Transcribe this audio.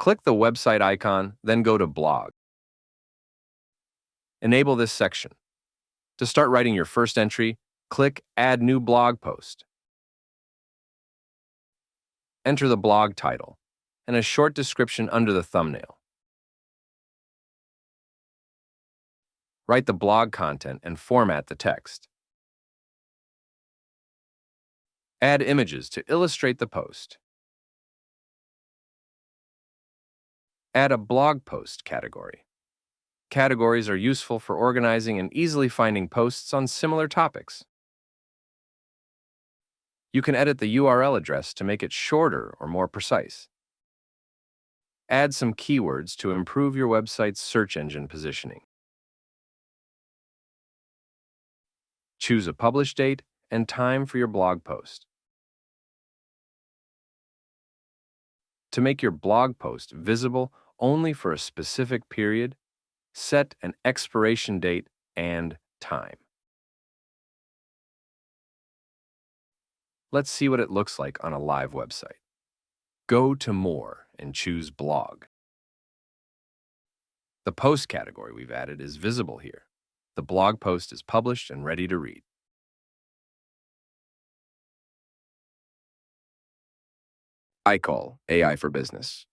Click the website icon, then go to Blog. Enable this section. To start writing your first entry, click Add New Blog Post. Enter the blog title and a short description under the thumbnail. Write the blog content and format the text. Add images to illustrate the post. Add a blog post category. Categories are useful for organizing and easily finding posts on similar topics. You can edit the URL address to make it shorter or more precise. Add some keywords to improve your website's search engine positioning. Choose a publish date and time for your blog post. To make your blog post visible only for a specific period, set an expiration date and time. Let's see what it looks like on a live website. Go to More and choose Blog. The post category we've added is visible here. The blog post is published and ready to read. IKOL, AI for Business.